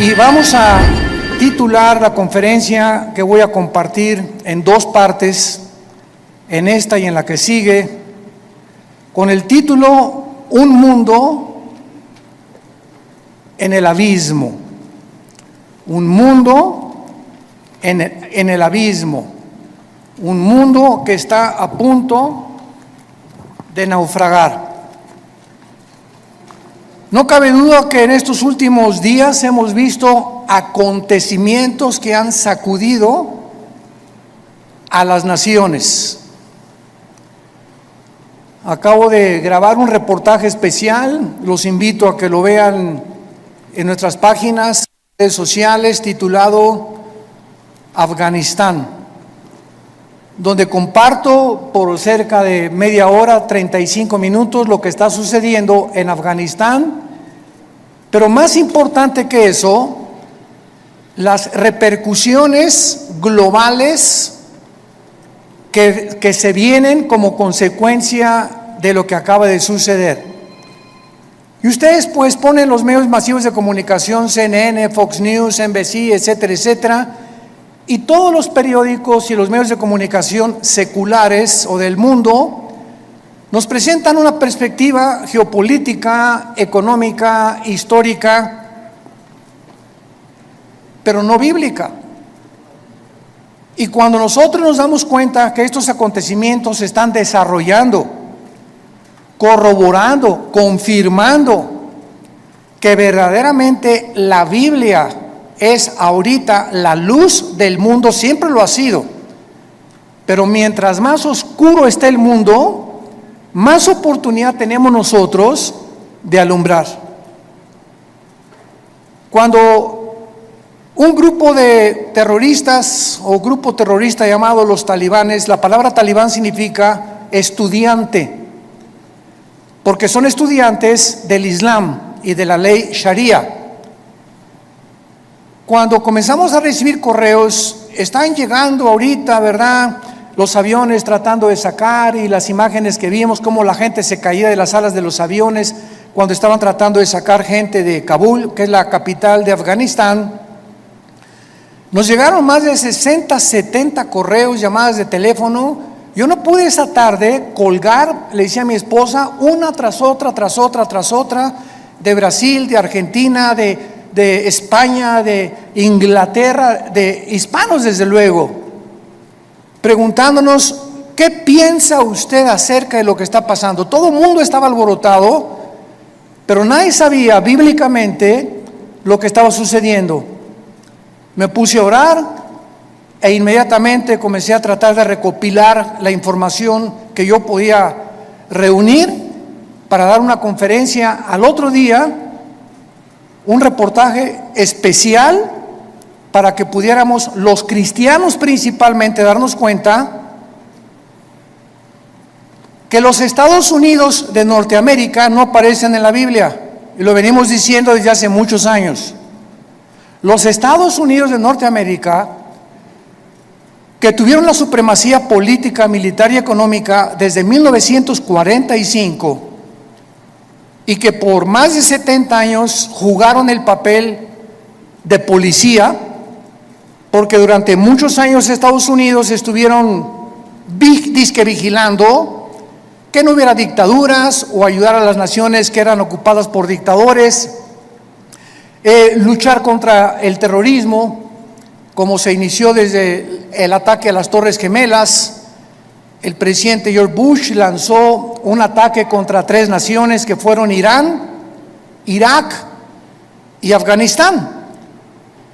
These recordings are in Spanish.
Y vamos a titular la conferencia que voy a compartir en dos partes, en esta y en la que sigue, con el título Un mundo en el abismo. Un mundo en el abismo. Un mundo que está a punto de naufragar. No cabe duda que en estos últimos días hemos visto acontecimientos que han sacudido a las naciones. Acabo de grabar un reportaje especial, los invito a que lo vean en nuestras páginas, redes sociales, titulado Afganistán, donde comparto por cerca de media hora, 35 minutos, lo que está sucediendo en Afganistán, pero más importante que eso, las repercusiones globales que se vienen como consecuencia de lo que acaba de suceder. Y ustedes pues ponen los medios masivos de comunicación, CNN, Fox News, NBC, etcétera, etcétera, y todos los periódicos y los medios de comunicación seculares o del mundo nos presentan una perspectiva geopolítica, económica, histórica, pero no bíblica. Y cuando nosotros nos damos cuenta que estos acontecimientos se están desarrollando, corroborando, confirmando que verdaderamente la Biblia es ahorita la luz del mundo, siempre lo ha sido, pero mientras más oscuro esté el mundo, más oportunidad tenemos nosotros de alumbrar. Cuando un grupo de terroristas o grupo terrorista llamado los talibanes, la palabra talibán significa estudiante, porque son estudiantes del Islam y de la ley Sharia. Cuando comenzamos a recibir correos, están llegando ahorita, ¿verdad?, los aviones tratando de sacar, y las imágenes que vimos, cómo la gente se caía de las alas de los aviones cuando estaban tratando de sacar gente de Kabul, que es la capital de Afganistán. Nos llegaron más de 60, 70 correos, llamadas de teléfono. Yo no pude esa tarde colgar, le decía a mi esposa, una tras otra, de Brasil, de Argentina, de España, de Inglaterra, de hispanos desde luego, preguntándonos, ¿qué piensa usted acerca de lo que está pasando? Todo el mundo estaba alborotado, pero nadie sabía bíblicamente lo que estaba sucediendo. Me puse a orar e inmediatamente comencé a tratar de recopilar la información que yo podía reunir para dar una conferencia al otro día, un reportaje especial para que pudiéramos los cristianos principalmente darnos cuenta que los Estados Unidos de Norteamérica no aparecen en la Biblia, y lo venimos diciendo desde hace muchos años. Los Estados Unidos de Norteamérica, que tuvieron la supremacía política, militar y económica desde 1945, y que por más de 70 años jugaron el papel de policía, porque durante muchos años Estados Unidos estuvieron disque vigilando que no hubiera dictaduras o ayudar a las naciones que eran ocupadas por dictadores, luchar contra el terrorismo, como se inició desde el ataque a las Torres Gemelas. El presidente George Bush lanzó un ataque contra 3 naciones que fueron Irán, Irak y Afganistán,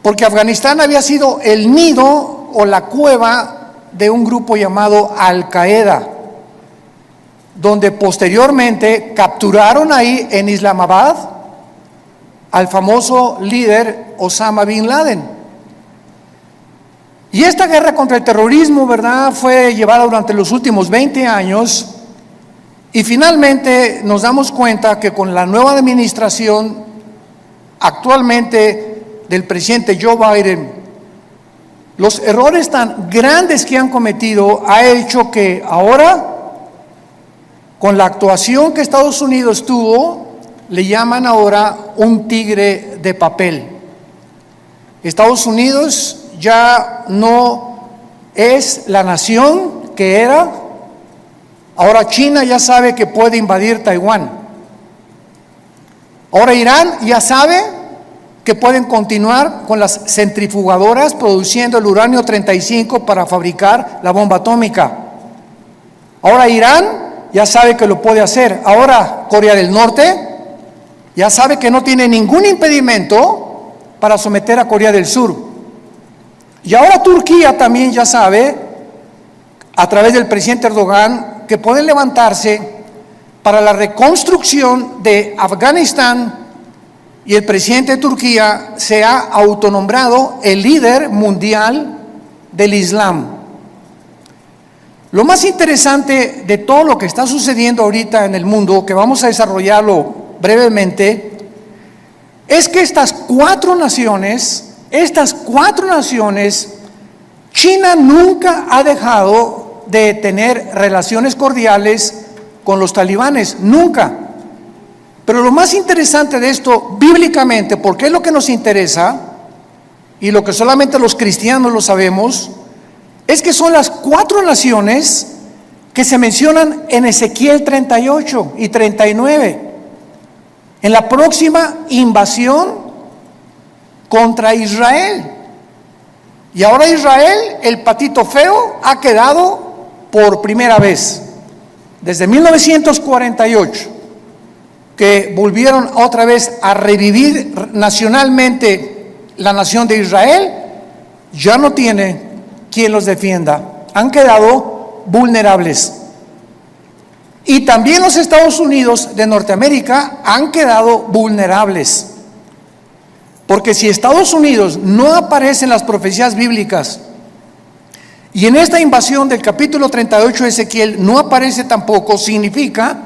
porque Afganistán había sido el nido o la cueva de un grupo llamado Al-Qaeda, donde posteriormente capturaron ahí en Islamabad al famoso líder Osama Bin Laden. Y esta guerra contra el terrorismo, ¿verdad?, fue llevada durante los últimos 20 años, y finalmente nos damos cuenta que con la nueva administración actualmente del presidente Joe Biden, los errores tan grandes que han cometido ha hecho que ahora, con la actuación que Estados Unidos tuvo, le llaman ahora un tigre de papel. Estados Unidos ya no es la nación que era. Ahora China ya sabe que puede invadir Taiwán. Ahora Irán ya sabe que pueden continuar con las centrifugadoras produciendo el uranio 35 para fabricar la bomba atómica. Ahora Irán ya sabe que lo puede hacer. Ahora Corea del Norte ya sabe que no tiene ningún impedimento para someter a Corea del Sur. Y ahora Turquía también ya sabe, a través del presidente Erdogan, que pueden levantarse para la reconstrucción de Afganistán, y el presidente de Turquía se ha autonombrado el líder mundial del Islam. Lo más interesante de todo lo que está sucediendo ahorita en el mundo, que vamos a desarrollarlo brevemente, es que estas cuatro naciones, China nunca ha dejado de tener relaciones cordiales con los talibanes, nunca. Pero lo más interesante de esto, bíblicamente, porque es lo que nos interesa, y lo que solamente los cristianos lo sabemos, es que son las cuatro naciones que se mencionan en Ezequiel 38 y 39, en la próxima invasión contra Israel. Y ahora Israel, el patito feo, ha quedado por primera vez, desde 1948, que volvieron otra vez a revivir nacionalmente la nación de Israel, ya no tiene quien los defienda, han quedado vulnerables. Y también los Estados Unidos de Norteamérica han quedado vulnerables, porque si Estados Unidos no aparece en las profecías bíblicas, y en esta invasión del capítulo 38 de Ezequiel no aparece tampoco, significa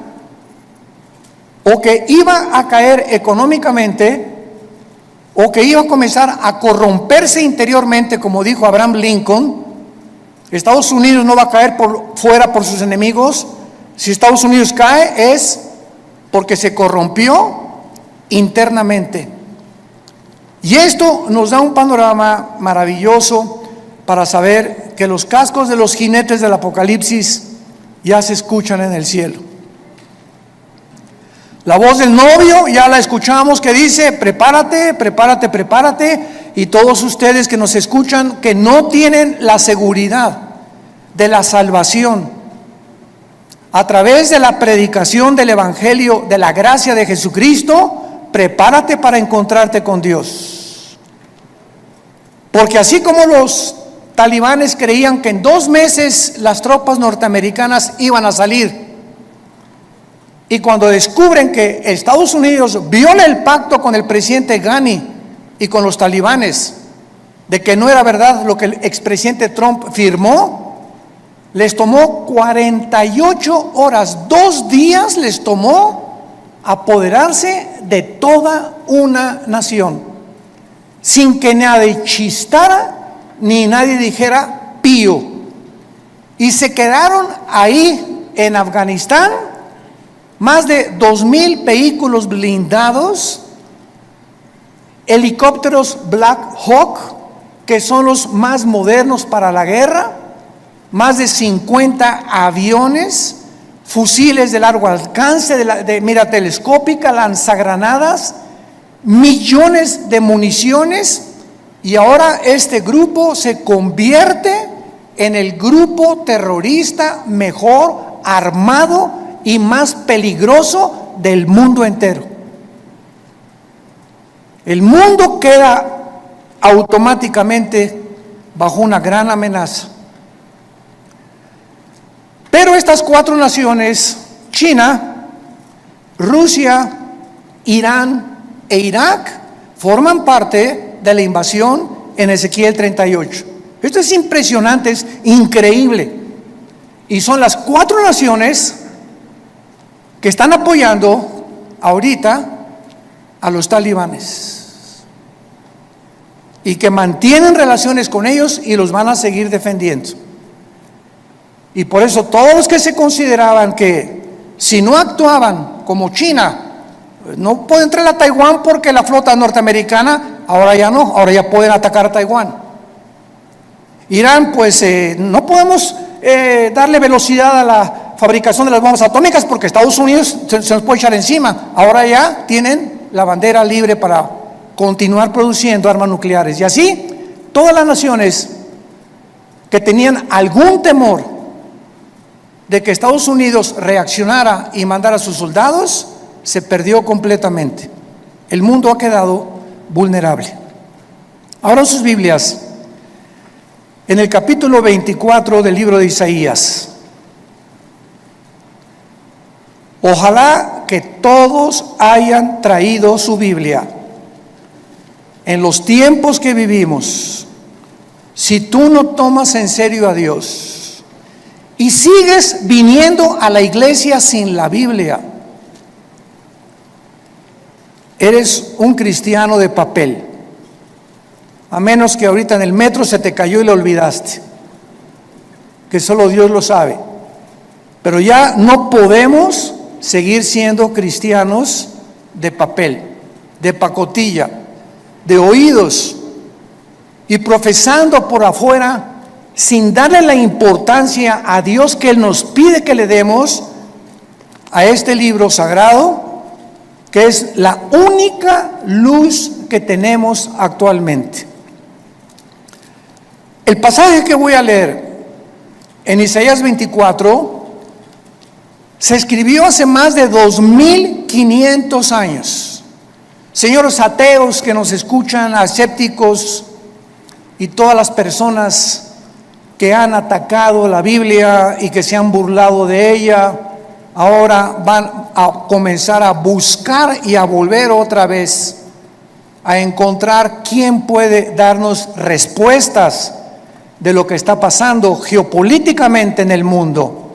o que iba a caer económicamente, o que iba a comenzar a corromperse interiormente, como dijo Abraham Lincoln. Estados Unidos no va a caer fuera por sus enemigos. Si Estados Unidos cae es porque se corrompió internamente. Y esto nos da un panorama maravilloso para saber que los cascos de los jinetes del Apocalipsis ya se escuchan en el cielo. La voz del novio ya la escuchamos, que dice: prepárate, prepárate, prepárate. Y todos ustedes que nos escuchan, que no tienen la seguridad de la salvación a través de la predicación del evangelio de la gracia de Jesucristo, prepárate para encontrarte con Dios. Porque así como los talibanes creían que en 2 meses las tropas norteamericanas iban a salir, y cuando descubren que Estados Unidos viola el pacto con el presidente Ghani y con los talibanes, de que no era verdad lo que el expresidente Trump firmó, les tomó 48 horas, 2 días les tomó apoderarse de toda una nación, sin que nadie chistara ni nadie dijera pío. Y se quedaron ahí en Afganistán más de 2,000 vehículos blindados, helicópteros Black Hawk, que son los más modernos para la guerra, más de 50 aviones, fusiles de largo alcance, de mira telescópica, lanzagranadas, millones de municiones. Y ahora este grupo se convierte en el grupo terrorista mejor armado y más peligroso del mundo entero. El mundo queda automáticamente bajo una gran amenaza. Pero estas 4 naciones, China, Rusia, Irán e Irak, forman parte de la invasión en Ezequiel 38. Esto es impresionante, es increíble. Y son las 4 naciones que están apoyando ahorita a los talibanes y que mantienen relaciones con ellos y los van a seguir defendiendo. Y por eso todos los que se consideraban que si no actuaban como China, no puede entrar a Taiwán porque la flota norteamericana ahora ya no, ahora ya pueden atacar a Taiwán. Irán, pues no podemos darle velocidad a la fabricación de las bombas atómicas porque Estados Unidos se nos puede echar encima. Ahora ya tienen la bandera libre para continuar produciendo armas nucleares. Y así, todas las naciones que tenían algún temor de que Estados Unidos reaccionara y mandara a sus soldados, se perdió completamente. El mundo ha quedado vulnerable. Ahora en sus Biblias, en el capítulo 24 del libro de Isaías, ojalá que todos hayan traído su Biblia. En los tiempos que vivimos, si tú no tomas en serio a Dios y sigues viniendo a la iglesia sin la Biblia, eres un cristiano de papel. A menos que ahorita en el metro se te cayó y lo olvidaste, que solo Dios lo sabe. Pero ya no podemos seguir siendo cristianos de papel, de pacotilla, de oídos, y profesando por afuera sin darle la importancia a Dios que Él nos pide que le demos a este libro sagrado, que es la única luz que tenemos actualmente. El pasaje que voy a leer en Isaías 24 se escribió hace más de 2500 años. Señores ateos que nos escuchan, escépticos y todas las personas que han atacado la Biblia y que se han burlado de ella, ahora van a comenzar a buscar y a volver otra vez a encontrar quién puede darnos respuestas de lo que está pasando geopolíticamente en el mundo.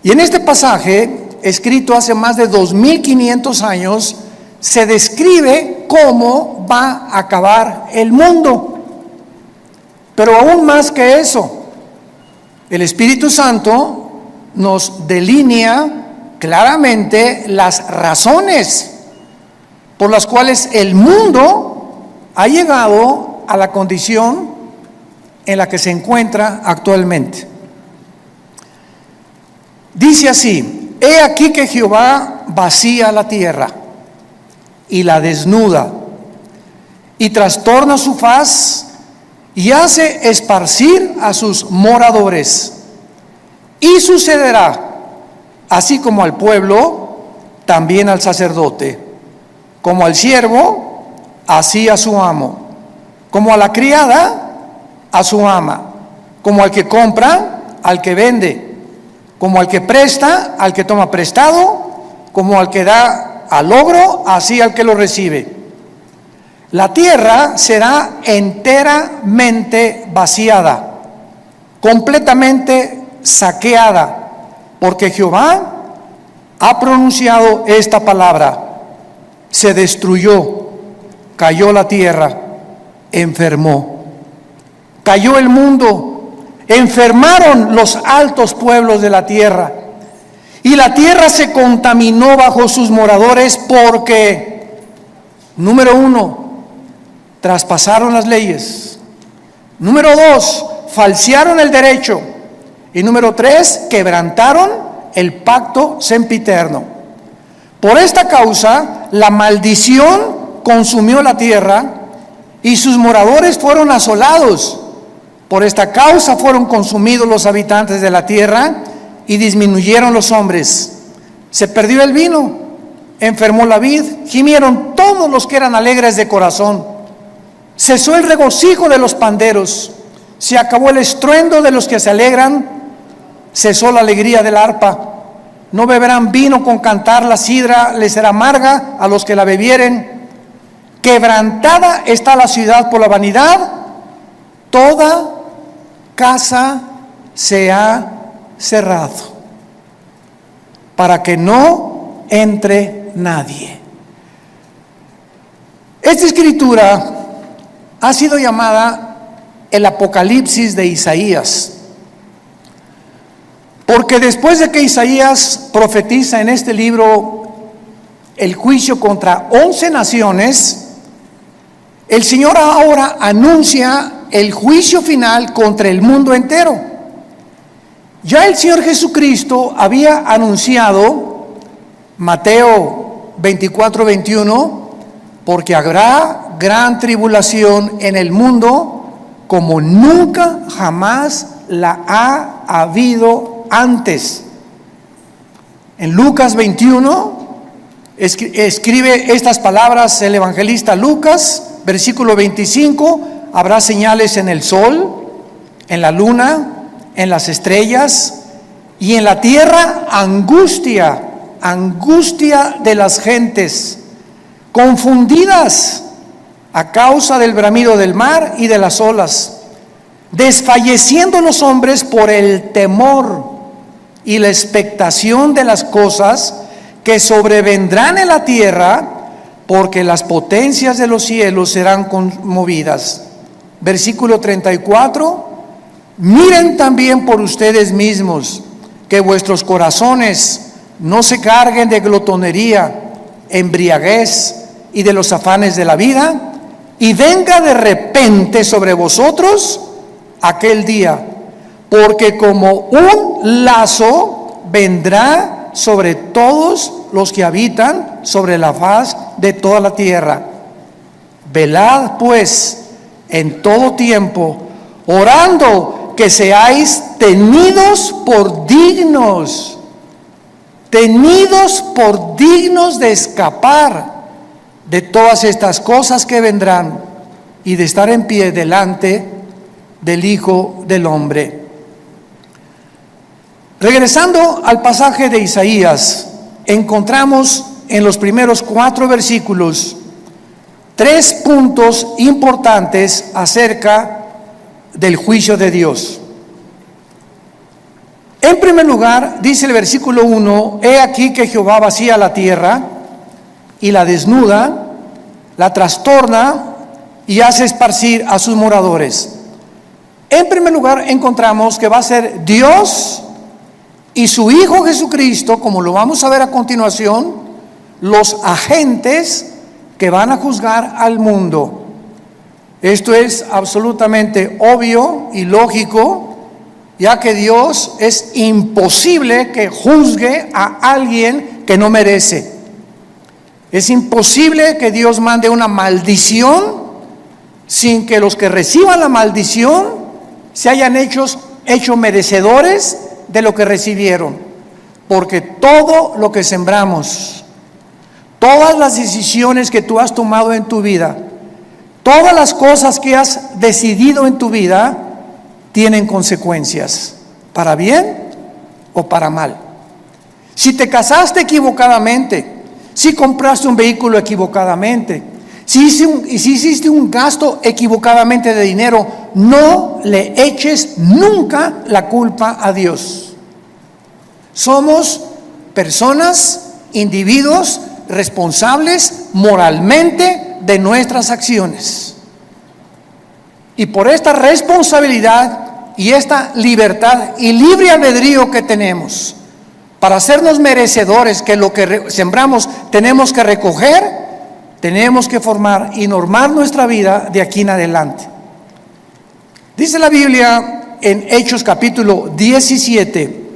Y en este pasaje, escrito hace más de 2500 años, se describe cómo va a acabar el mundo. Pero aún más que eso, el Espíritu Santo nos delinea claramente las razones por las cuales el mundo ha llegado a la condición en la que se encuentra actualmente. Dice así: he aquí que Jehová vacía la tierra y la desnuda, y trastorna su faz, y hace esparcir a sus moradores. Y sucederá, así como al pueblo, también al sacerdote, como al siervo, así a su amo, como a la criada, a su ama, como al que compra, al que vende, como al que presta, al que toma prestado, como al que da al logro, así al que lo recibe. La tierra será enteramente vaciada, completamente saqueada, porque Jehová ha pronunciado esta palabra: se destruyó, cayó la tierra, enfermó. Cayó el mundo, enfermaron los altos pueblos de la tierra, y la tierra se contaminó bajo sus moradores porque, número 1, traspasaron las leyes. Número 2, falsearon el derecho. Y número 3, quebrantaron el pacto sempiterno. Por esta causa, la maldición consumió la tierra y sus moradores fueron asolados. Por esta causa fueron consumidos los habitantes de la tierra y disminuyeron los hombres. Se perdió el vino, enfermó la vid, gimieron todos los que eran alegres de corazón. Cesó el regocijo de los panderos, se acabó el estruendo de los que se alegran, cesó la alegría del arpa. No beberán vino con cantar, la sidra les será amarga a los que la bebieren. Quebrantada está la ciudad por la vanidad, toda casa se ha cerrado, para que no entre nadie. Esta escritura ha sido llamada el Apocalipsis de Isaías, porque después de que Isaías profetiza en este libro el juicio contra 11 naciones, el Señor ahora anuncia el juicio final contra el mundo entero. Ya el Señor Jesucristo había anunciado, Mateo 24:21, porque habrá gran tribulación en el mundo como nunca jamás la ha habido antes. En Lucas 21 escribe estas palabras el evangelista Lucas, versículo 25: habrá señales en el sol, en la luna, en las estrellas, y en la tierra angustia de las gentes, confundidas a causa del bramido del mar y de las olas, desfalleciendo los hombres por el temor y la expectación de las cosas que sobrevendrán en la tierra, porque las potencias de los cielos serán conmovidas. Versículo 34: miren también por ustedes mismos, que vuestros corazones no se carguen de glotonería, embriaguez y de los afanes de la vida, y venga de repente sobre vosotros aquel día, porque como un lazo vendrá sobre todos los que habitan sobre la faz de toda la tierra. Velad pues en todo tiempo, orando que seáis tenidos por dignos de escapar de todas estas cosas que vendrán y de estar en pie delante del Hijo del Hombre. Regresando al pasaje de Isaías, encontramos en los primeros 4 versículos 3 puntos importantes acerca del juicio de Dios. En primer lugar, dice el versículo 1: he aquí que Jehová vacía la tierra y la desnuda, la trastorna y hace esparcir a sus moradores. En primer lugar, encontramos que va a ser Dios y su Hijo Jesucristo, como lo vamos a ver a continuación, los agentes que van a juzgar al mundo. Esto es absolutamente obvio y lógico, ya que Dios es imposible que juzgue a alguien que no merece. Es imposible que Dios mande una maldición sin que los que reciban la maldición se hayan hecho merecedores de lo que recibieron. Porque todo lo que sembramos, todas las decisiones que tú has tomado en tu vida, todas las cosas que has decidido en tu vida, tienen consecuencias, para bien o para mal. Si te casaste equivocadamente, si compraste un vehículo equivocadamente, si hiciste un gasto equivocadamente de dinero, no le eches nunca la culpa a Dios. Somos personas, individuos responsables moralmente de nuestras acciones. Y por esta responsabilidad y esta libertad y libre albedrío que tenemos para hacernos merecedores que lo que sembramos tenemos que recoger, tenemos que formar y normar nuestra vida de aquí en adelante. Dice la Biblia en Hechos capítulo 17,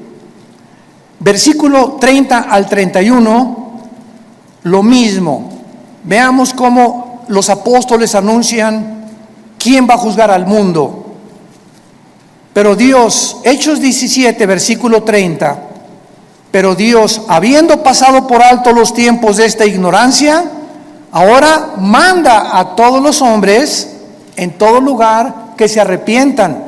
versículo 30 al 31, lo mismo. Veamos cómo los apóstoles anuncian quién va a juzgar al mundo. Pero Dios, Hechos 17, versículo 30, pero Dios, habiendo pasado por alto los tiempos de esta ignorancia, ahora manda a todos los hombres en todo lugar que se arrepientan,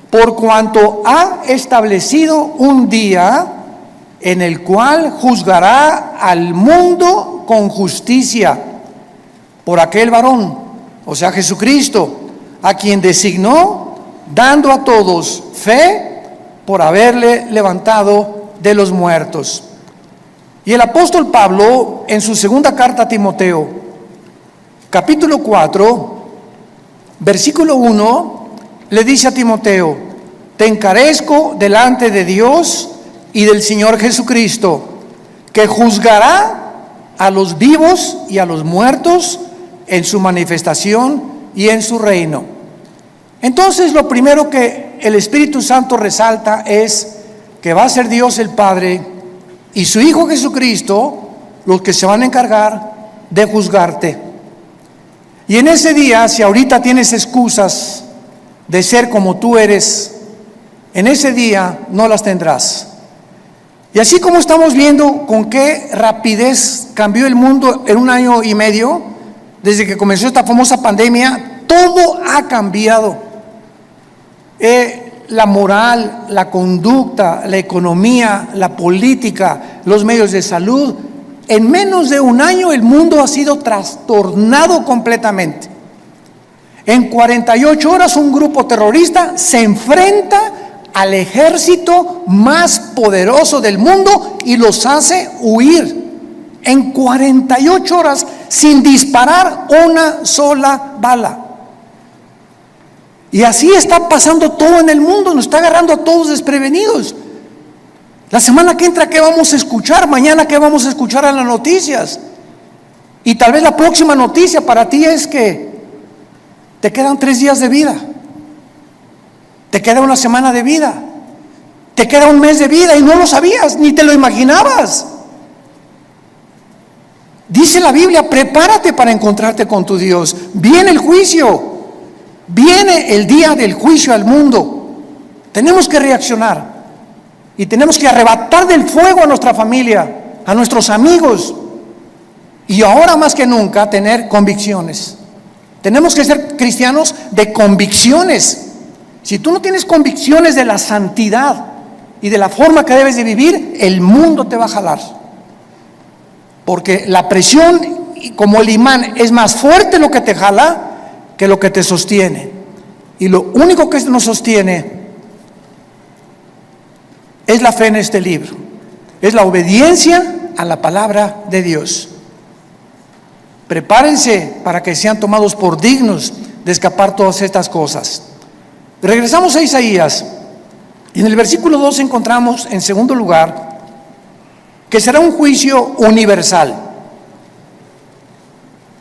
por cuanto ha establecido un día en el cual juzgará al mundo con justicia por aquel varón, o sea Jesucristo, a quien designó, dando a todos fe por haberle levantado de los muertos. Y el apóstol Pablo, en su segunda carta a Timoteo, capítulo 4, versículo 1, le dice a Timoteo: te encarezco delante de Dios y del Señor Jesucristo, que juzgará a los vivos y a los muertos en su manifestación y en su reino. Entonces, lo primero que el Espíritu Santo resalta es que va a ser Dios el Padre y su Hijo Jesucristo los que se van a encargar de juzgarte. Y en ese día, si ahorita tienes excusas de ser como tú eres, en ese día no las tendrás. Y así como estamos viendo con qué rapidez cambió el mundo en 1 año y medio, desde que comenzó esta famosa pandemia, todo ha cambiado. La moral, la conducta, la economía, la política, los medios de salud. En menos de 1 año el mundo ha sido trastornado completamente. En 48 horas un grupo terrorista se enfrenta al ejército más poderoso del mundo y los hace huir. En 48 horas sin disparar una sola bala. Y así está pasando todo en el mundo, nos está agarrando a todos desprevenidos. La semana que entra, ¿qué vamos a escuchar? Mañana, ¿qué vamos a escuchar en las noticias? Y tal vez la próxima noticia para ti es que te quedan 3 días de vida, te queda 1 semana de vida, te queda 1 mes de vida y no lo sabías, ni te lo imaginabas. Dice la Biblia, prepárate para encontrarte con tu Dios. Viene el juicio, viene el día del juicio al mundo. Tenemos que reaccionar y tenemos que arrebatar del fuego a nuestra familia, a nuestros amigos, y ahora más que nunca tener convicciones. Tenemos que ser cristianos de convicciones. Si tú no tienes convicciones de la santidad y de la forma que debes de vivir, el mundo te va a jalar. Porque la presión, como el imán, es más fuerte lo que te jala que lo que te sostiene. Y lo único que nos sostiene es la fe en este libro. Es la obediencia a la palabra de Dios. Prepárense para que sean tomados por dignos de escapar todas estas cosas. Regresamos a Isaías. Y en el versículo 2 encontramos, en segundo lugar, que será un juicio universal.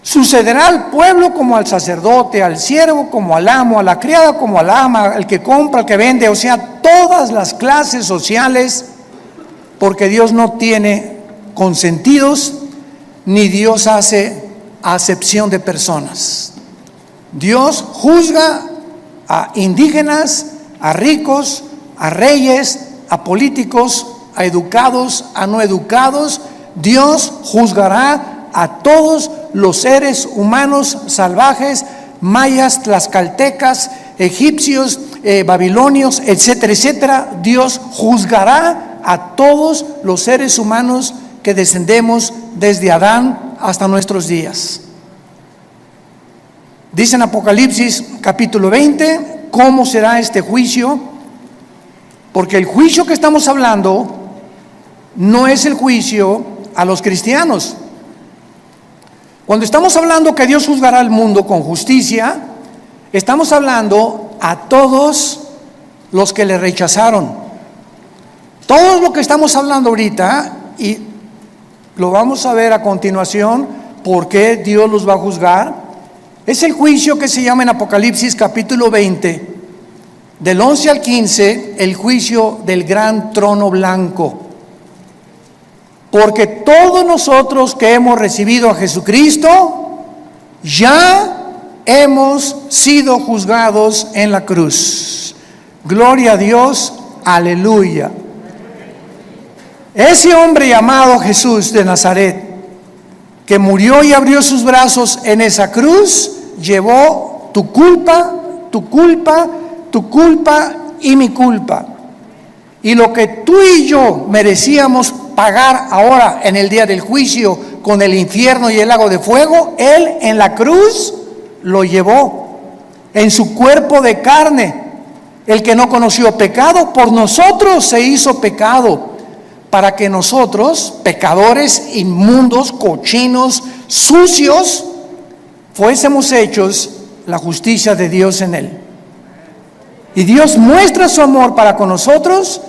Sucederá al pueblo como al sacerdote, al siervo como al amo, a la criada como al ama, al que compra, al que vende, o sea, todas las clases sociales, porque Dios no tiene consentidos, ni Dios hace acepción de personas. Dios juzga a indígenas, a ricos, a reyes, a políticos, a educados, a no educados. Dios juzgará a todos los seres humanos salvajes, mayas, tlaxcaltecas, egipcios, babilonios, etcétera, etcétera. Dios juzgará a todos los seres humanos que descendemos desde Adán hasta nuestros días. Dice en Apocalipsis capítulo 20 cómo será este juicio, porque el juicio que estamos hablando no es el juicio a los cristianos. Cuando estamos hablando que Dios juzgará al mundo con justicia, estamos hablando a todos los que le rechazaron. Todo lo que estamos hablando ahorita, y lo vamos a ver a continuación, por qué Dios los va a juzgar, es el juicio que se llama en Apocalipsis capítulo 20, del 11 al 15, el juicio del gran trono blanco. Porque todos nosotros que hemos recibido a Jesucristo, ya hemos sido juzgados en la cruz. Gloria a Dios, aleluya. Ese hombre llamado Jesús de Nazaret, que murió y abrió sus brazos en esa cruz, llevó tu culpa, tu culpa, tu culpa y mi culpa. Y lo que tú y yo merecíamos pagar ahora en el día del juicio con el infierno y el lago de fuego, Él en la cruz lo llevó en su cuerpo de carne. El que no conoció pecado, por nosotros se hizo pecado, para que nosotros, pecadores inmundos, cochinos, sucios, fuésemos hechos la justicia de Dios en Él. Y Dios muestra su amor para con nosotros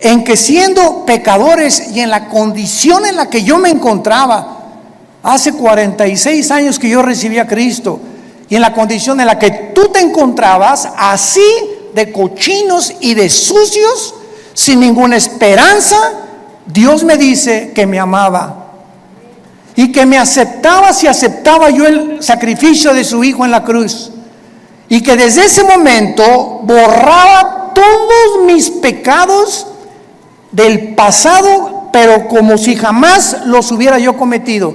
en que, siendo pecadores y en la condición en la que yo me encontraba, Hace 46 años que yo recibí a Cristo, y en la condición en la que tú te encontrabas, así de cochinos y de sucios, sin ninguna esperanza, Dios me dice que me amaba y que me aceptaba si aceptaba yo el sacrificio de su Hijo en la cruz, y que desde ese momento borraba todos mis pecados del pasado, pero como si jamás los hubiera yo cometido.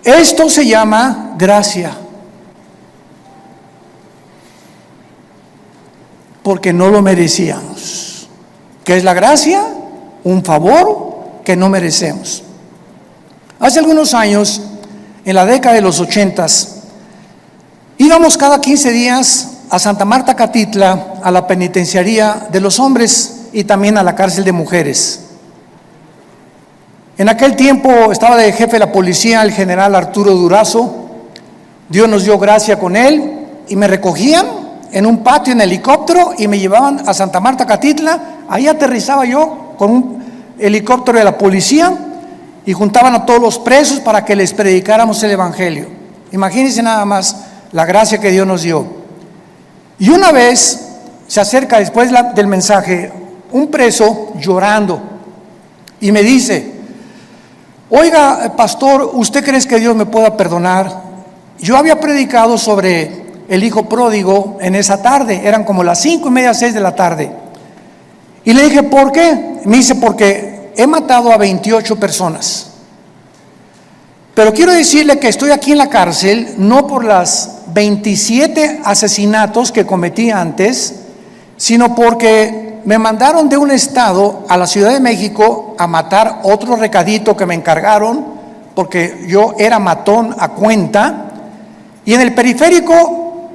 Esto se llama gracia, porque no lo merecíamos. ¿Qué es la gracia? Un favor que no merecemos. Hace algunos años, en la década de los 80s, íbamos cada 15 días a Santa Marta, Catitla, a la penitenciaría de los hombres y también a la cárcel de mujeres. En aquel tiempo estaba de jefe de la policía el general Arturo Durazo. Dios nos dio gracia con él y me recogían en un patio en helicóptero y me llevaban a Santa Marta, Catitla. Ahí aterrizaba yo con un helicóptero de la policía y juntaban a todos los presos para que les predicáramos el evangelio. Imagínense nada más la gracia que Dios nos dio. Y una vez se acerca después del mensaje un preso llorando y me dice: oiga, pastor, ¿usted cree que Dios me pueda perdonar? Yo había predicado sobre el hijo pródigo en esa tarde, eran como las 5:30, 6 de la tarde. Y le dije, ¿por qué? Me dice, porque he matado a 28 personas. Pero quiero decirle que estoy aquí en la cárcel no por las 27 asesinatos que cometí antes, sino porque me mandaron de un estado a la Ciudad de México a matar otro recadito que me encargaron, porque yo era matón a cuenta, y en el periférico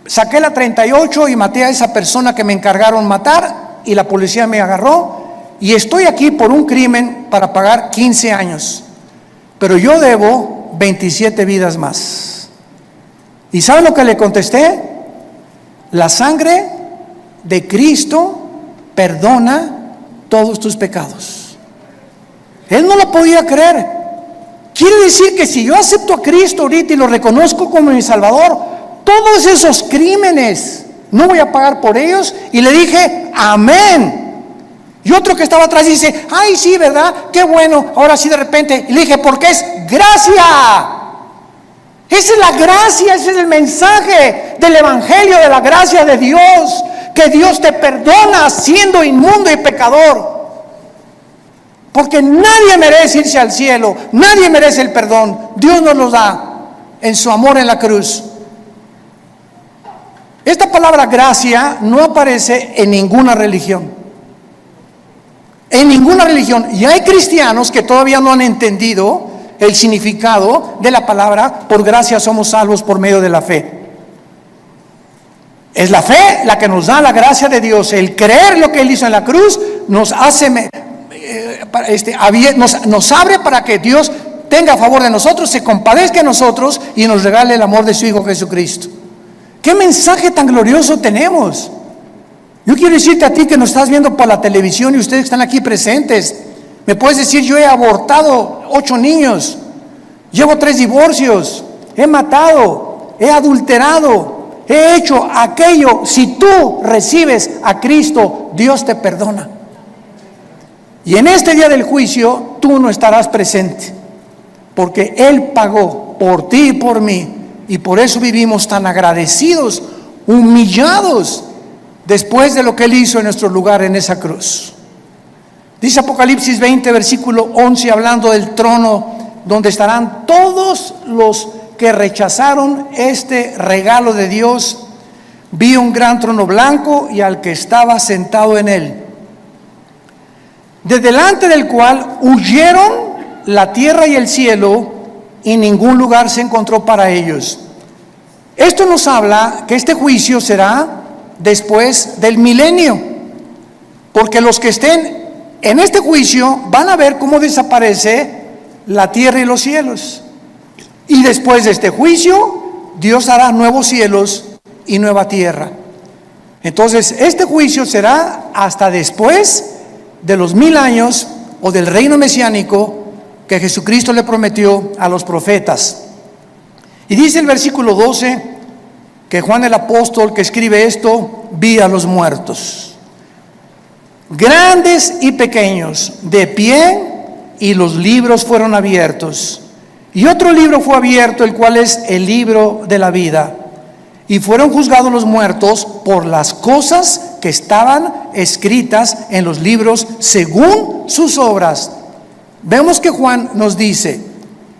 saqué la 38 y maté a esa persona que me encargaron matar, y la policía me agarró, y estoy aquí por un crimen para pagar 15 años, pero yo debo 27 vidas más. ¿Y saben lo que le contesté? La sangre de Cristo perdona todos tus pecados. Él no lo podía creer. Quiere decir que si yo acepto a Cristo ahorita y lo reconozco como mi Salvador, todos esos crímenes no voy a pagar por ellos. Y le dije, amén. Y otro que estaba atrás dice, ay, sí, ¿verdad? Qué bueno, ahora sí de repente. Y le dije, porque es gracia. Esa es la gracia, ese es el mensaje del evangelio, de la gracia de Dios, que Dios te perdona siendo inmundo y pecador. Porque nadie merece irse al cielo, nadie merece el perdón. Dios nos lo da en su amor en la cruz. Esta palabra gracia no aparece en ninguna religión. En ninguna religión. Y hay cristianos que todavía no han entendido el significado de la palabra por gracia somos salvos por medio de la fe. Es la fe la que nos da la gracia de Dios. El creer lo que Él hizo en la cruz nos hace, nos abre para que Dios tenga a favor de nosotros, se compadezca de nosotros y nos regale el amor de su Hijo Jesucristo. ¿Qué mensaje tan glorioso tenemos? Yo quiero decirte a ti que nos estás viendo por la televisión y ustedes que están aquí presentes, me puedes decir, yo he abortado 8 niños, llevo 3 divorcios, he matado, he adulterado, he hecho aquello. Si tú recibes a Cristo, Dios te perdona. Y en este día del juicio, tú no estarás presente, porque Él pagó por ti y por mí, y por eso vivimos tan agradecidos, humillados, después de lo que Él hizo en nuestro lugar en esa cruz. Dice Apocalipsis 20, versículo 11, hablando del trono donde estarán todos los que rechazaron este regalo de Dios. Vi un gran trono blanco y al que estaba sentado en él, de delante del cual huyeron la tierra y el cielo, y ningún lugar se encontró para ellos. Esto nos habla que este juicio será después del milenio, porque los que estén en este juicio van a ver cómo desaparece la tierra y los cielos. Y después de este juicio, Dios hará nuevos cielos y nueva tierra. Entonces, este juicio será hasta después de los 1000 años o del reino mesiánico, que Jesucristo le prometió a los profetas. Y dice el versículo 12 que Juan el apóstol que escribe esto, vi a los muertos, grandes y pequeños, de pie, y los libros fueron abiertos. Y otro libro fue abierto, el cual es el libro de la vida. Y fueron juzgados los muertos por las cosas que estaban escritas en los libros según sus obras. Vemos que Juan nos dice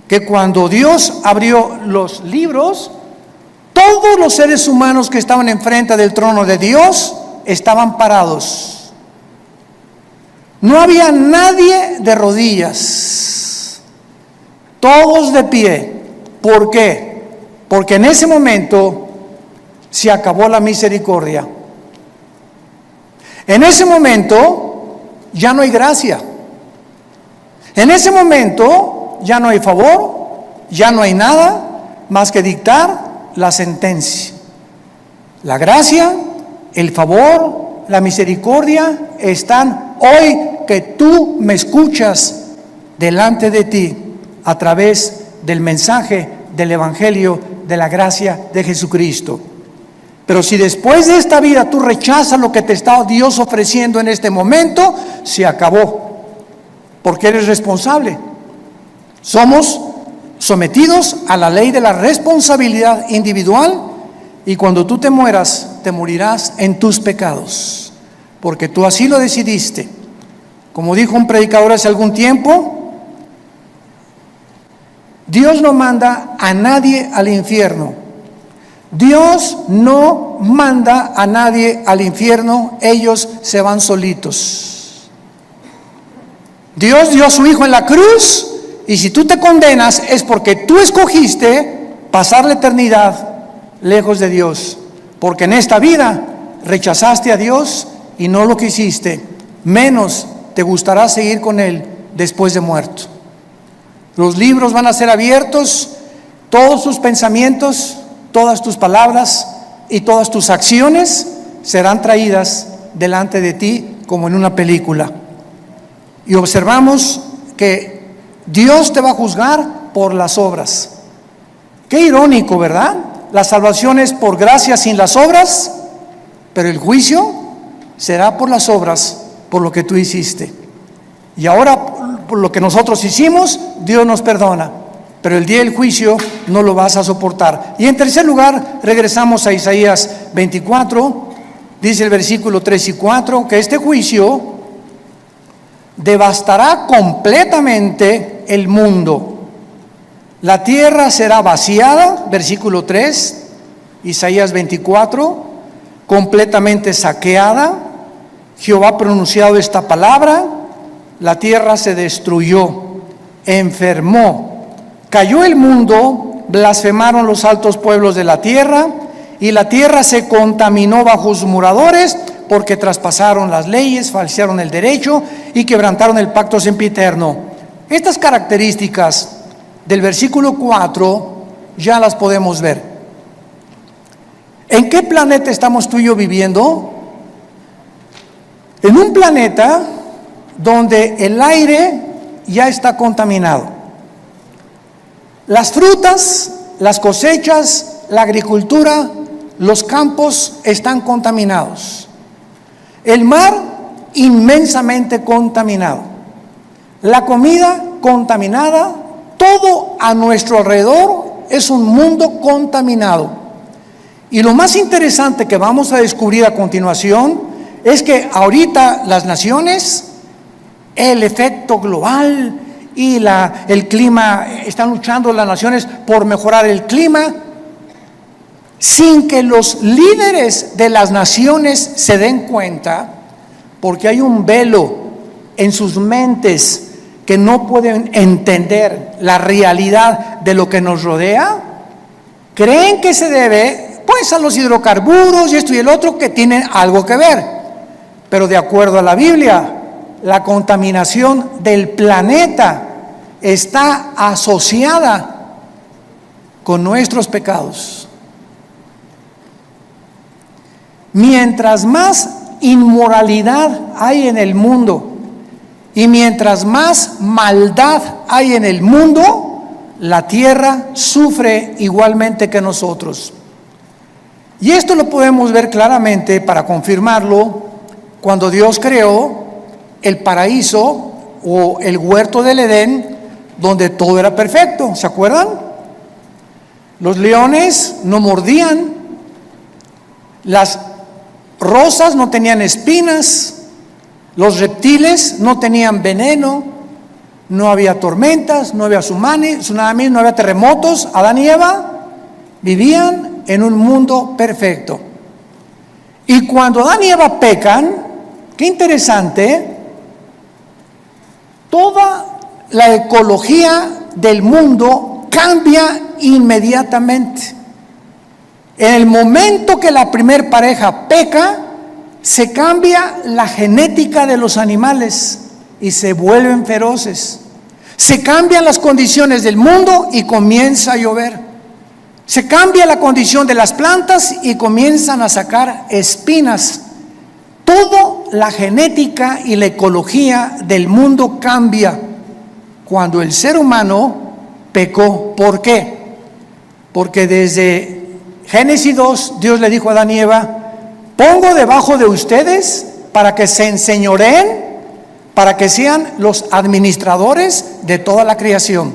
que cuando Dios abrió los libros, todos los seres humanos que estaban enfrente del trono de Dios estaban parados. No había nadie de rodillas, todos de pie. ¿Por qué? Porque en ese momento se acabó la misericordia. En ese momento ya no hay gracia. En ese momento ya no hay favor, ya no hay nada más que dictar la sentencia. La gracia, el favor, la misericordia están hoy que tú me escuchas delante de ti a través del mensaje del Evangelio de la gracia de Jesucristo. Pero si después de esta vida tú rechazas lo que te está Dios ofreciendo en este momento, se acabó, porque eres responsable. Somos sometidos a la ley de la responsabilidad individual, y cuando tú te mueras, te morirás en tus pecados, porque tú así lo decidiste. Como dijo un predicador hace algún tiempo, Dios no manda a nadie al infierno. Dios no manda a nadie al infierno, ellos se van solitos. Dios dio a su Hijo en la cruz, y si tú te condenas es porque tú escogiste pasar la eternidad lejos de Dios, porque en esta vida rechazaste a Dios y no lo quisiste, menos te gustará seguir con Él después de muerto. Los libros van a ser abiertos, todos tus pensamientos, todas tus palabras y todas tus acciones serán traídas delante de ti como en una película. Y observamos que Dios te va a juzgar por las obras. Qué irónico, ¿verdad? La salvación es por gracia sin las obras, pero el juicio será por las obras, por lo que tú hiciste. Y ahora, por lo que nosotros hicimos, Dios nos perdona, pero el día del juicio no lo vas a soportar. Y en tercer lugar, regresamos a Isaías 24, dice el versículo 3 y 4, que este juicio devastará completamente el mundo. La tierra será vaciada, versículo 3, Isaías 24, completamente saqueada. Jehová ha pronunciado esta palabra: la tierra se destruyó, enfermó, cayó el mundo, blasfemaron los altos pueblos de la tierra, y la tierra se contaminó bajo sus moradores, porque traspasaron las leyes, falsearon el derecho y quebrantaron el pacto sempiterno. Estas características del versículo 4 ya las podemos ver. ¿En qué planeta estamos tú y yo viviendo? En un planeta donde el aire ya está contaminado. Las frutas, las cosechas, la agricultura, los campos están contaminados. El mar inmensamente contaminado. La comida contaminada. Todo a nuestro alrededor es un mundo contaminado. Y lo más interesante que vamos a descubrir a continuación es que ahorita las naciones, el efecto global y el clima, están luchando las naciones por mejorar el clima, sin que los líderes de las naciones se den cuenta, porque hay un velo en sus mentes que no pueden entender la realidad de lo que nos rodea. Creen que se debe pues a los hidrocarburos y esto y el otro, que tienen algo que ver, pero de acuerdo a la Biblia, la contaminación del planeta está asociada con nuestros pecados. Mientras más inmoralidad hay en el mundo Y mientras más maldad hay en el mundo, la tierra sufre igualmente que nosotros. Y esto lo podemos ver claramente, para confirmarlo, cuando Dios creó el paraíso o el huerto del Edén, donde todo era perfecto. ¿Se acuerdan? Los leones no mordían, las rosas no tenían espinas, los reptiles no tenían veneno, no había tormentas, no había tsunamis, no había terremotos. Adán y Eva vivían en un mundo perfecto. Y cuando Adán y Eva pecan, qué interesante, toda la ecología del mundo cambia inmediatamente. En el momento que la primer pareja peca, se cambia la genética de los animales y se vuelven feroces. Se cambian las condiciones del mundo y comienza a llover. Se cambia la condición de las plantas y comienzan a sacar espinas. Toda la genética y la ecología del mundo cambia cuando el ser humano pecó. ¿Por qué? Porque desde Génesis 2, Dios le dijo a Adán y Eva: pongo debajo de ustedes para que se enseñoreen, para que sean los administradores de toda la creación.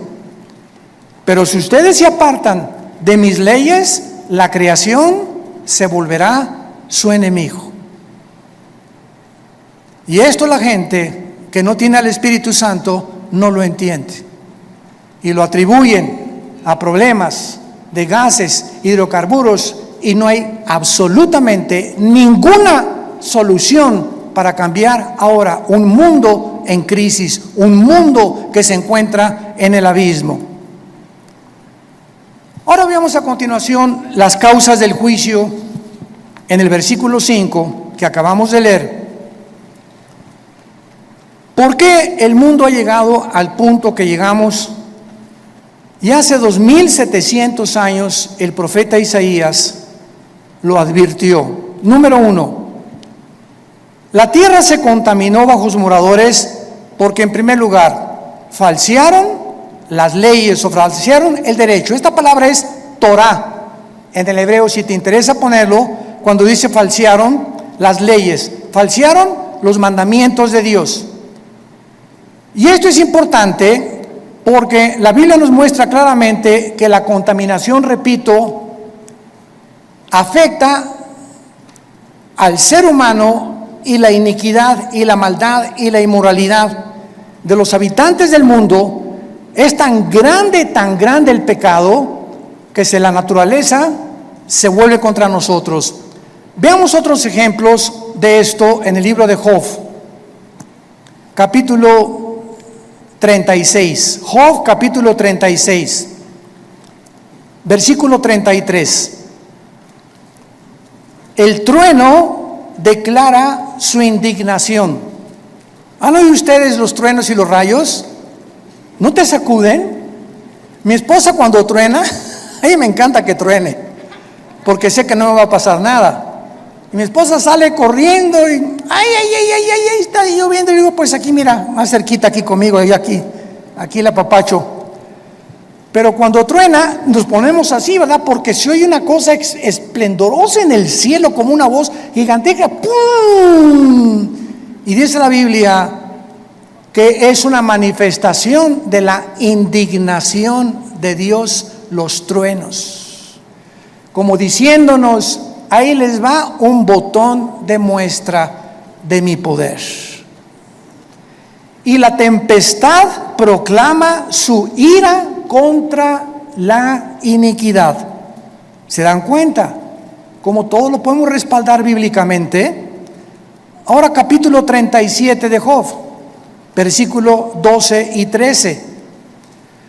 Pero si ustedes se apartan de mis leyes, la creación se volverá su enemigo. Y esto la gente que no tiene al Espíritu Santo no lo entiende. Y lo atribuyen a problemas de gases, hidrocarburos, y no hay absolutamente ninguna solución para cambiar ahora un mundo en crisis, un mundo que se encuentra en el abismo. Ahora veamos a continuación las causas del juicio en el versículo 5 que acabamos de leer. ¿Por qué el mundo ha llegado al punto que llegamos? Y hace 2700 años el profeta Isaías lo advirtió. Número 1, la tierra se contaminó bajo sus moradores porque, en primer lugar, falsearon las leyes o falsearon el derecho. Esta palabra es Torah en el hebreo, si te interesa ponerlo, cuando dice falsearon las leyes, falsearon los mandamientos de Dios. Y esto es importante porque la Biblia nos muestra claramente que la contaminación, repito, afecta al ser humano, y la iniquidad y la maldad y la inmoralidad de los habitantes del mundo es tan grande el pecado, que la naturaleza se vuelve contra nosotros. Veamos otros ejemplos de esto en el libro de Job, capítulo 36. Job, capítulo 36, versículo 33. El trueno declara su indignación. ¿Han oído ustedes los truenos y los rayos? ¿No te sacuden? Mi esposa, cuando truena, a ella me encanta que truene, porque sé que no me va a pasar nada. Y mi esposa sale corriendo y ay, está lloviendo. Y digo, pues aquí, mira, más cerquita aquí conmigo, y aquí la apapacho. Pero cuando truena, nos ponemos así, ¿verdad? Porque se oye una cosa esplendorosa en el cielo, como una voz gigantesca, ¡pum! Y dice la Biblia que es una manifestación de la indignación de Dios los truenos, como diciéndonos: ahí les va un botón de muestra de mi poder. Y la tempestad proclama su ira contra la iniquidad. ¿Se dan cuenta? Como todo lo podemos respaldar bíblicamente. Ahora capítulo 37 de Job, versículo 12 y 13.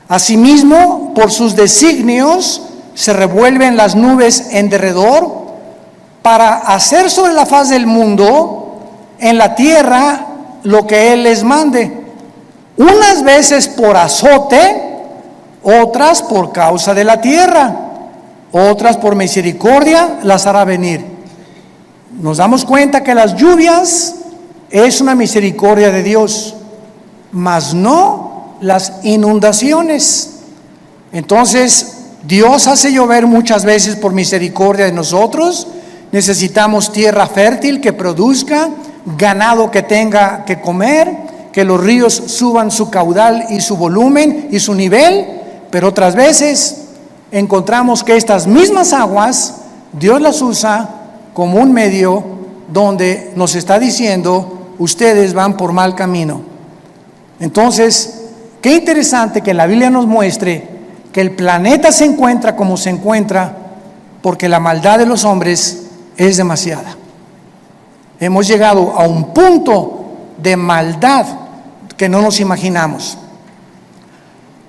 Asimismo, por sus designios se revuelven las nubes en derredor, para hacer sobre la faz del mundo, en la tierra, lo que Él les mande, unas veces por azote, otras por causa de la tierra, otras por misericordia las hará venir. Nos damos cuenta que las lluvias es una misericordia de Dios. mas no las inundaciones. Entonces, Dios hace llover muchas veces por misericordia de nosotros. Necesitamos tierra fértil que produzca, ganado que tenga que comer, que los ríos suban su caudal y su volumen y su nivel, pero otras veces encontramos que estas mismas aguas Dios las usa como un medio donde nos está diciendo: ustedes van por mal camino. Entonces, qué interesante que la Biblia nos muestre que el planeta se encuentra como se encuentra porque la maldad de los hombres es demasiada. Hemos llegado a un punto de maldad que no nos imaginamos.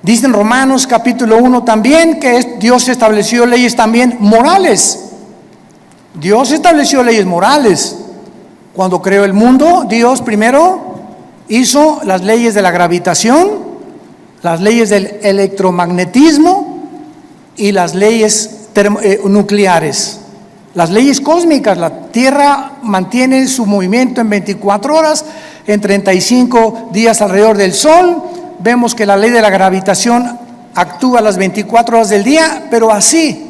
Dice en Romanos capítulo 1 también que Dios estableció leyes también morales. Dios estableció leyes morales. Cuando creó el mundo, Dios primero hizo las leyes de la gravitación, las leyes del electromagnetismo y las leyes nucleares. Las leyes cósmicas: la Tierra mantiene su movimiento en 24 horas, en 35 días alrededor del Sol. Vemos que la ley de la gravitación actúa las 24 horas del día, pero así,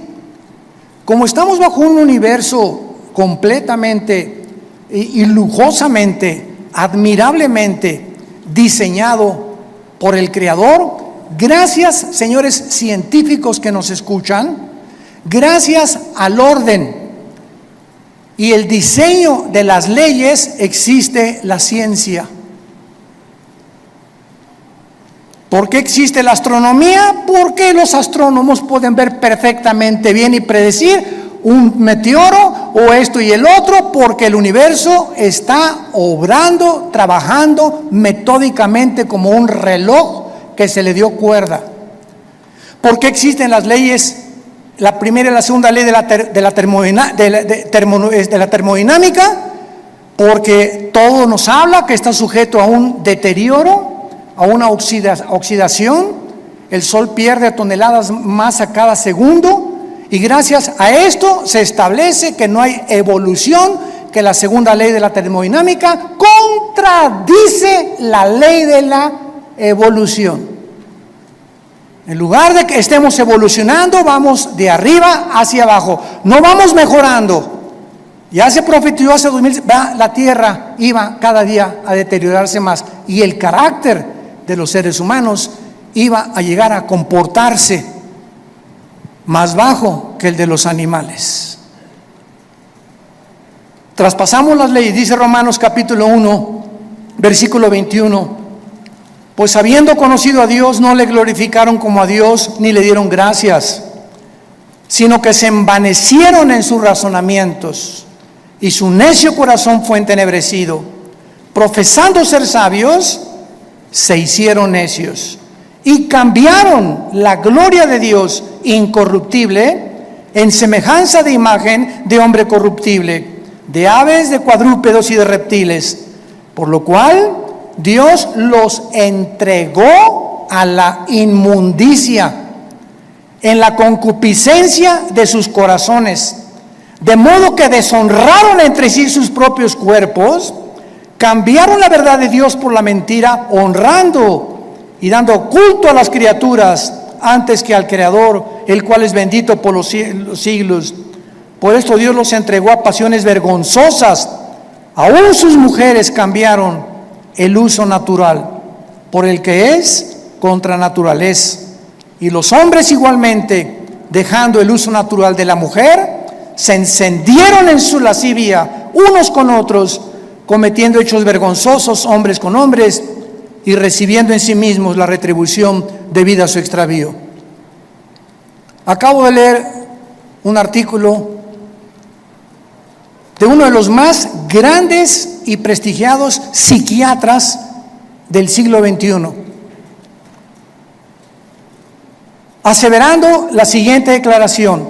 como estamos bajo un universo completamente y lujosamente, admirablemente diseñado por el Creador, gracias, señores científicos que nos escuchan, gracias al orden y el diseño de las leyes, existe la ciencia. ¿Por qué existe la astronomía? Porque los astrónomos pueden ver perfectamente bien y predecir un meteoro o esto y el otro, porque el universo está obrando, trabajando metódicamente como un reloj que se le dio cuerda. ¿Por qué existen las leyes? La primera y la segunda ley de la termodinámica, porque todo nos habla que está sujeto a un deterioro, a una oxidación. El Sol pierde toneladas masa cada segundo, y gracias a esto se establece que no hay evolución, que la segunda ley de la termodinámica contradice la ley de la evolución. En lugar de que estemos evolucionando, vamos de arriba hacia abajo, no vamos mejorando. Ya se profetizó hace 2000, la tierra iba cada día a deteriorarse más, y el carácter de los seres humanos iba a llegar a comportarse más bajo que el de los animales. Traspasamos las leyes, dice Romanos capítulo 1, versículo 21. Pues habiendo conocido a Dios, no le glorificaron como a Dios, ni le dieron gracias, sino que se envanecieron en sus razonamientos, y su necio corazón fue entenebrecido. Profesando ser sabios, se hicieron necios, y cambiaron la gloria de Dios incorruptible en semejanza de imagen de hombre corruptible, de aves, de cuadrúpedos y de reptiles, por lo cual Dios los entregó a la inmundicia en la concupiscencia de sus corazones, de modo que deshonraron entre sí sus propios cuerpos, cambiaron la verdad de Dios por la mentira, honrando y dando culto a las criaturas antes que al Creador, el cual es bendito por los siglos. Por esto Dios los entregó a pasiones vergonzosas. Aún sus mujeres cambiaron el uso natural por el que es contra naturaleza. Y los hombres igualmente, dejando el uso natural de la mujer, se encendieron en su lascivia unos con otros, cometiendo hechos vergonzosos hombres con hombres, y recibiendo en sí mismos la retribución debida a su extravío. Acabo de leer un artículo de uno de los más grandes y prestigiados psiquiatras del siglo XXI, aseverando la siguiente declaración: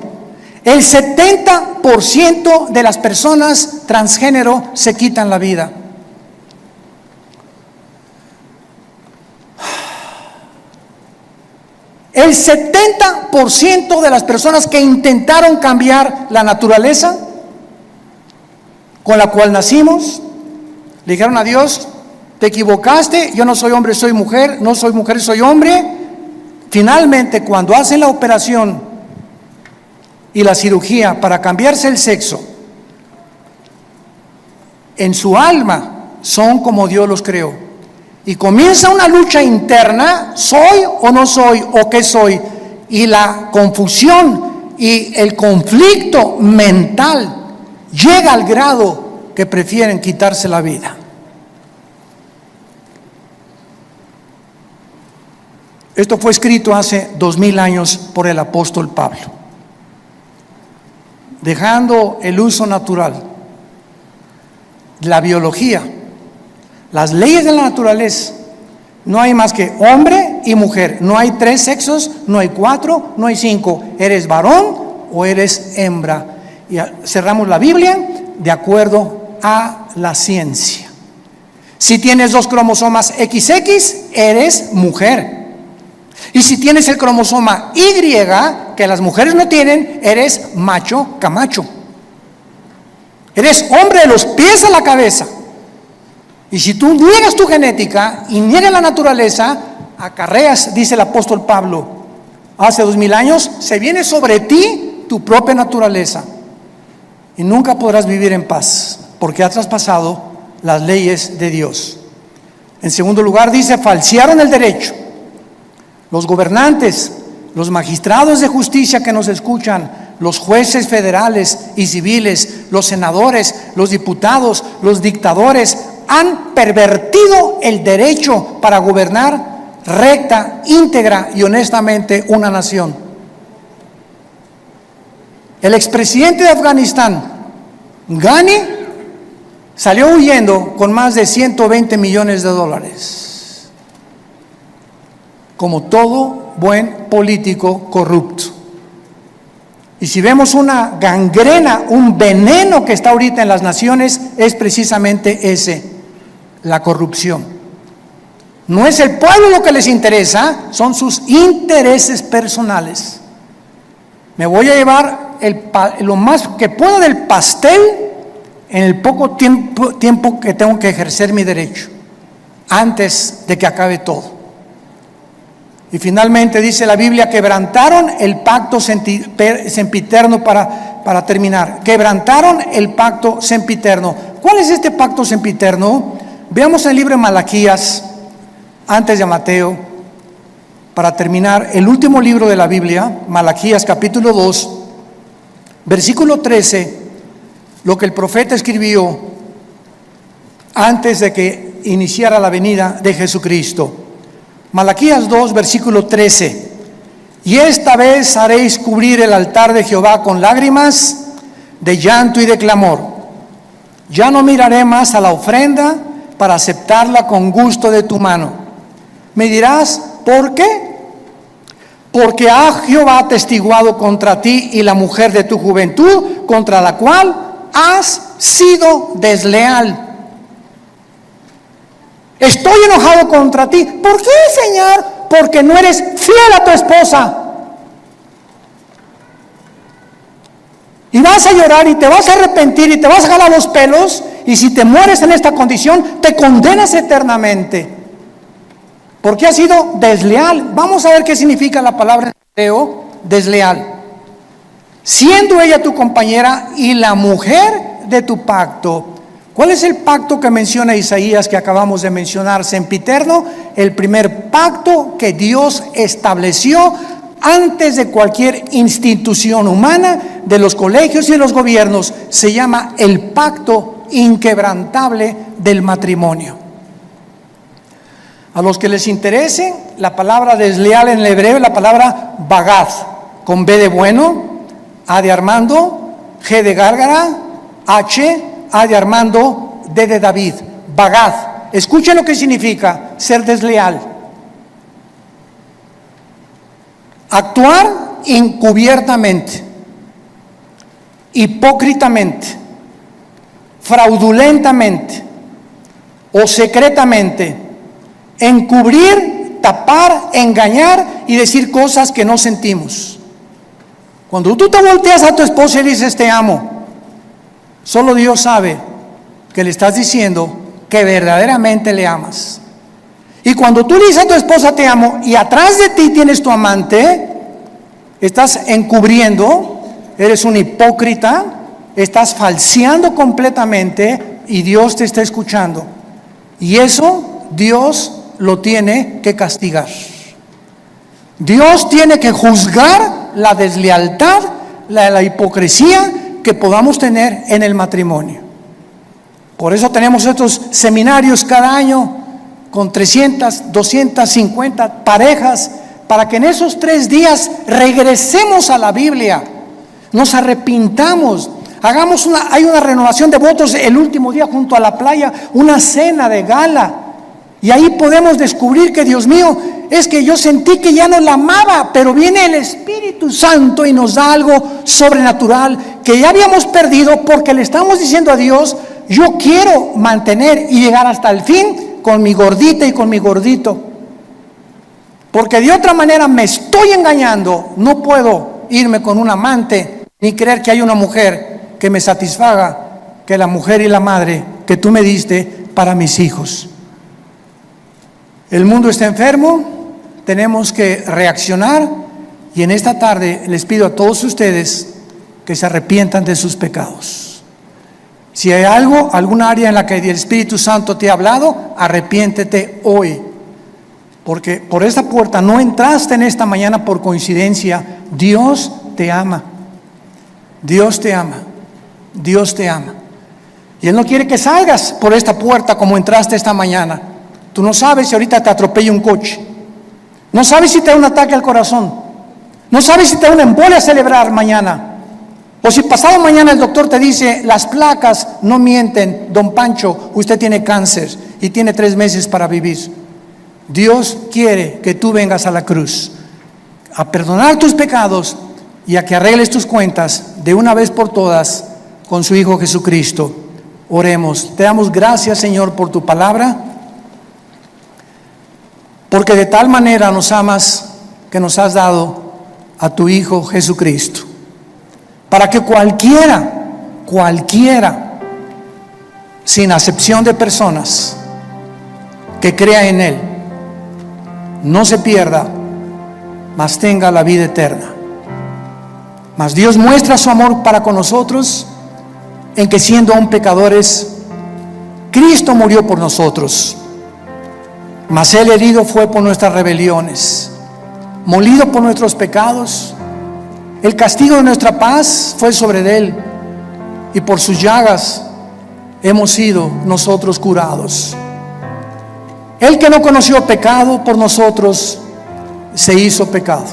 el 70% de las personas transgénero se quitan la vida. El 70% de las personas que intentaron cambiar la naturaleza con la cual nacimos, le dijeron a Dios: te equivocaste, yo no soy hombre, soy mujer, no soy mujer, soy hombre. Finalmente, cuando hacen la operación y la cirugía para cambiarse el sexo, en su alma son como Dios los creó. Y comienza una lucha interna, ¿soy o no soy? ¿O qué soy? Y la confusión y el conflicto mental llega al grado que prefieren quitarse la vida. Esto fue escrito hace 2000 años por el apóstol Pablo, dejando el uso natural, la biología, las leyes de la naturaleza. No hay más que hombre y mujer, no hay 3 sexos, no hay 4, no hay 5, eres varón o eres hembra. Y cerramos la Biblia de acuerdo a la ciencia. Si tienes 2 cromosomas XX, eres mujer. Y si tienes el cromosoma Y, que las mujeres no tienen, eres macho camacho. Eres hombre de los pies a la cabeza. Y si tú niegas tu genética y niegas la naturaleza, acarreas, dice el apóstol Pablo, hace 2000 años, se viene sobre ti tu propia naturaleza. Y nunca podrás vivir en paz, porque has traspasado las leyes de Dios. En segundo lugar, dice, falsearon el derecho. Los gobernantes, los magistrados de justicia que nos escuchan, los jueces federales y civiles, los senadores, los diputados, los dictadores, han pervertido el derecho para gobernar recta, íntegra y honestamente una nación. El expresidente de Afganistán, Ghani, salió huyendo con más de $120 millones, como todo buen político corrupto. Y si vemos una gangrena, un veneno que está ahorita en las naciones, es precisamente ese, la corrupción. No es el pueblo lo que les interesa, son sus intereses personales. Me voy a llevar lo más que pueda del pastel en el poco tiempo que tengo que ejercer mi derecho, antes de que acabe todo. Y finalmente dice la Biblia, quebrantaron el pacto sempiterno para terminar. Quebrantaron el pacto sempiterno. ¿Cuál es este pacto sempiterno? Veamos el libro de Malaquías, antes de Mateo, para terminar, el último libro de la Biblia, Malaquías capítulo 2, versículo 13, lo que el profeta escribió antes de que iniciara la venida de Jesucristo. Malaquías 2, versículo 13. Y esta vez haréis cubrir el altar de Jehová con lágrimas, de llanto y de clamor. Ya no miraré más a la ofrenda para aceptarla con gusto de tu mano. Me dirás, ¿por qué? Porque ha Jehová atestiguado contra ti y la mujer de tu juventud, contra la cual has sido desleal. Estoy enojado contra ti. ¿Por qué, Señor? Porque no eres fiel a tu esposa. Y vas a llorar y te vas a arrepentir y te vas a jalar los pelos. Y si te mueres en esta condición, te condenas eternamente. Porque has sido desleal. Vamos a ver qué significa la palabra en hebreo, desleal. Siendo ella tu compañera y la mujer de tu pacto. ¿Cuál es el pacto que menciona Isaías que acabamos de mencionar? Sempiterno, el primer pacto que Dios estableció antes de cualquier institución humana, de los colegios y de los gobiernos. Se llama el pacto inquebrantable del matrimonio. A los que les interese, la palabra desleal en el hebreo es la palabra bagad, con B de bueno, A de Armando, G de Gárgara, H, A de Armando, D de David, bagad. Escuchen lo que significa ser desleal. Actuar encubiertamente, hipócritamente, fraudulentamente o secretamente, encubrir, tapar, engañar y decir cosas que no sentimos. Cuando tú te volteas a tu esposa y dices te amo, solo Dios sabe que le estás diciendo que verdaderamente le amas. Y cuando tú le dices a tu esposa te amo y atrás de ti tienes tu amante, estás encubriendo, eres un hipócrita, estás falseando completamente y Dios te está escuchando. Y eso Dios lo tiene que castigar. Dios tiene que juzgar la deslealtad, la hipocresía que podamos tener en el matrimonio. Por eso tenemos estos seminarios cada año con 300, 250 parejas, para que en esos 3 días regresemos a la Biblia, nos arrepintamos, hay una renovación de votos el último día junto a la playa, una cena de gala, y ahí podemos descubrir que, Dios mío, es que yo sentí que ya no la amaba, pero viene el Espíritu Santo y nos da algo sobrenatural que ya habíamos perdido, porque le estamos diciendo a Dios: yo quiero mantener y llegar hasta el fin con mi gordita y con mi gordito, porque de otra manera me estoy engañando. No puedo irme con un amante ni creer que hay una mujer que me satisfaga, que la mujer y la madre que tú me diste para mis hijos. El mundo está enfermo, tenemos que reaccionar, y en esta tarde les pido a todos ustedes que se arrepientan de sus pecados. Si hay alguna área en la que el Espíritu Santo te ha hablado, arrepiéntete hoy, porque por esta puerta no entraste en esta mañana por coincidencia. Dios te ama, Dios te ama, Dios te ama, y Él no quiere que salgas por esta puerta como entraste esta mañana. Tú no sabes si ahorita te atropella un coche, no sabes si te da un ataque al corazón, no sabes si te da una embolia cerebral mañana, o si pasado mañana el doctor te dice: las placas no mienten, don Pancho, usted tiene cáncer y tiene 3 meses para vivir. Dios quiere que tú vengas a la cruz a perdonar tus pecados y a que arregles tus cuentas de una vez por todas con su Hijo Jesucristo. Oremos. Te damos gracias, Señor, por tu palabra, porque de tal manera nos amas que nos has dado a tu Hijo Jesucristo, para que cualquiera, sin acepción de personas, que crea en Él, no se pierda, mas tenga la vida eterna. Mas Dios muestra su amor para con nosotros en que, siendo aún pecadores, Cristo murió por nosotros. Mas Él herido fue por nuestras rebeliones, molido por nuestros pecados. El castigo de nuestra paz fue sobre Él, y por sus llagas hemos sido nosotros curados. Él, que no conoció pecado, por nosotros se hizo pecado,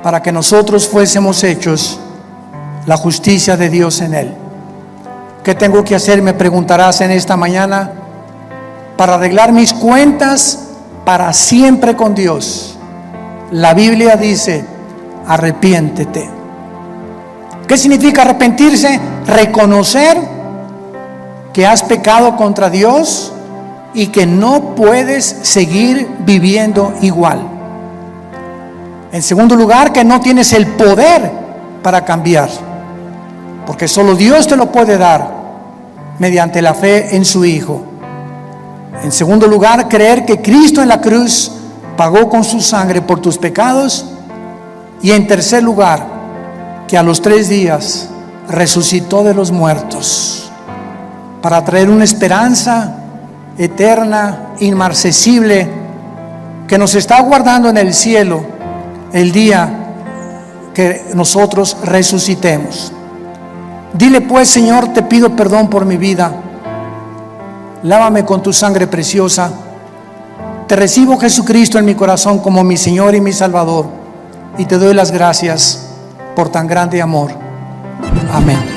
para que nosotros fuésemos hechos la justicia de Dios en Él. ¿Qué tengo que hacer?, me preguntarás en esta mañana, para arreglar mis cuentas para siempre con Dios. La Biblia dice: arrepiéntete. ¿Qué significa arrepentirse? Reconocer que has pecado contra Dios y que no puedes seguir viviendo igual. En segundo lugar, que no tienes el poder para cambiar, porque solo Dios te lo puede dar mediante la fe en su Hijo. En segundo lugar, creer que Cristo en la cruz pagó con su sangre por tus pecados. Y en tercer lugar, que a los 3 días resucitó de los muertos para traer una esperanza eterna, inmarcesible, que nos está aguardando en el cielo el día que nosotros resucitemos. Dile pues: Señor, te pido perdón por mi vida, lávame con tu sangre preciosa. Te recibo, Jesucristo, en mi corazón como mi Señor y mi Salvador, y te doy las gracias por tan grande amor. Amén.